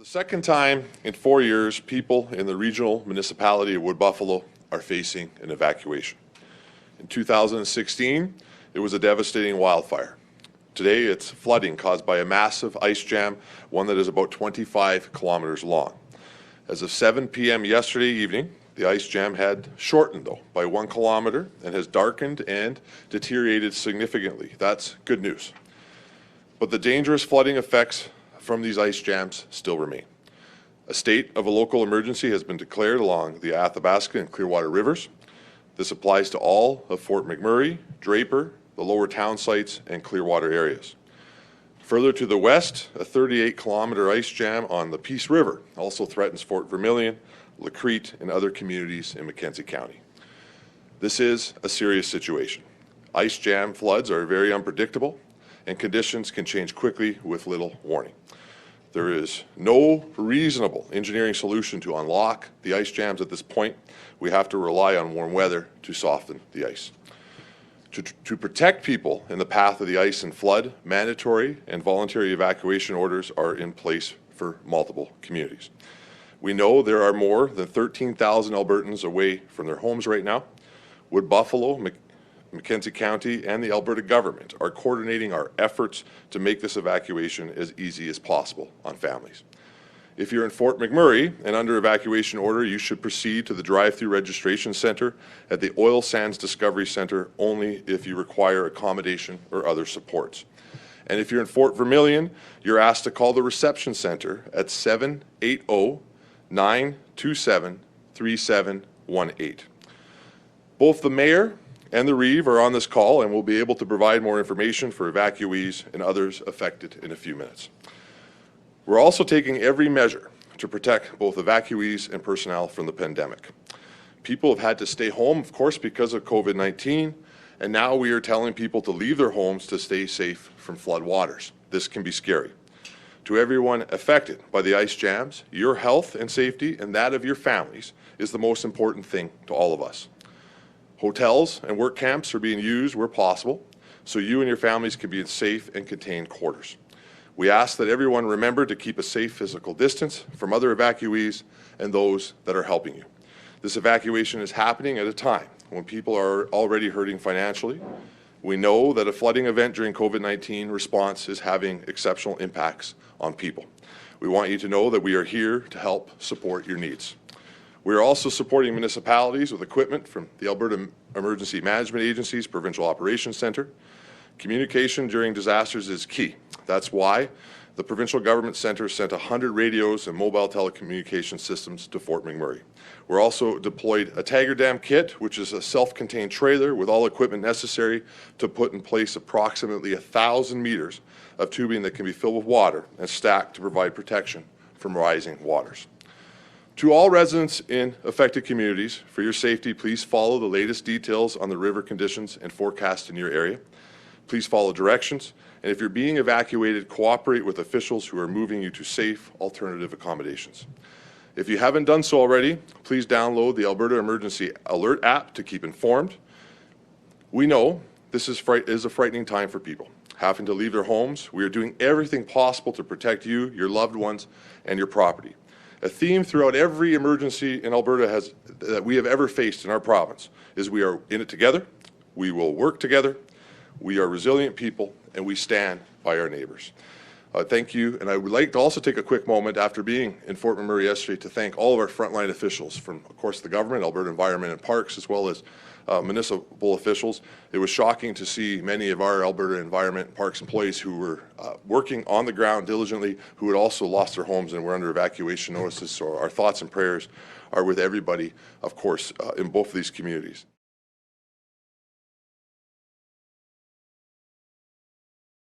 For the second time in 4 years, people in the regional municipality of Wood Buffalo are facing an evacuation. In 2016, it was a devastating wildfire. Today, it's flooding caused by a massive ice jam, one that is about 25 kilometers long. As of 7 p.m. yesterday evening, the ice jam had shortened, though, by 1 kilometer and has darkened and deteriorated significantly. That's good news. But the dangerous flooding effects from these ice jams still remain. A state of a local emergency has been declared along the Athabasca and Clearwater rivers. This applies to all of Fort McMurray, Draper, the lower town sites, and Clearwater areas. Further to the west, a 38-kilometer ice jam on the Peace River also threatens Fort Vermilion, Lacrete, and other communities in Mackenzie County. This is a serious situation. Ice jam floods are very unpredictable, and conditions can change quickly with little warning. There is no reasonable engineering solution to unlock the ice jams at this point. We have to rely on warm weather to soften the ice. To protect people in the path of the ice and flood, mandatory and voluntary evacuation orders are in place for multiple communities. We know there are more than 13,000 Albertans away from their homes right now. Wood Buffalo, Mackenzie County, and the Alberta government are coordinating our efforts to make this evacuation as easy as possible on families. If you're in Fort McMurray and under evacuation order, you should proceed to the drive-through registration center at the Oil Sands Discovery Center only if you require accommodation or other supports. And if you're in Fort Vermilion, you're asked to call the reception center at 780-927-3718. Both the mayor and the Reeve are on this call and will be able to provide more information for evacuees and others affected in a few minutes. We're also taking every measure to protect both evacuees and personnel from the pandemic. People have had to stay home, of course, because of COVID-19, and now we are telling people to leave their homes to stay safe from flood waters. This can be scary. To everyone affected by the ice jams, your health and safety and that of your families is the most important thing to all of us. Hotels and work camps are being used where possible, so you and your families can be in safe and contained quarters. We ask that everyone remember to keep a safe physical distance from other evacuees and those that are helping you. This evacuation is happening at a time when people are already hurting financially. We know that a flooding event during COVID-19 response is having exceptional impacts on people. We want you to know that we are here to help support your needs. We are also supporting municipalities with equipment from the Alberta Emergency Management Agency's Provincial Operations Centre. Communication during disasters is key. That's why the Provincial Government Centre sent 100 radios and mobile telecommunication systems to Fort McMurray. We're also deployed a Tiger Dam kit, which is a self-contained trailer with all equipment necessary to put in place approximately 1,000 meters of tubing that can be filled with water and stacked to provide protection from rising waters. To all residents in affected communities, for your safety, please follow the latest details on the river conditions and forecast in your area. Please follow directions, and if you're being evacuated, cooperate with officials who are moving you to safe alternative accommodations. If you haven't done so already, please download the Alberta Emergency Alert app to keep informed. We know this is a frightening time for people having to leave their homes. We are doing everything possible to protect you, your loved ones, and your property. A theme throughout every emergency in Alberta that we have ever faced in our province is we are in it together, we will work together, we are resilient people, and we stand by our neighbours. Thank you, and I would like to also take a quick moment after being in Fort McMurray yesterday to thank all of our frontline officials from, of course, the government, Alberta Environment and Parks, as well as municipal officials. It was shocking to see many of our Alberta Environment and Parks employees who were working on the ground diligently, who had also lost their homes and were under evacuation notices. So our thoughts and prayers are with everybody, of course, in both of these communities.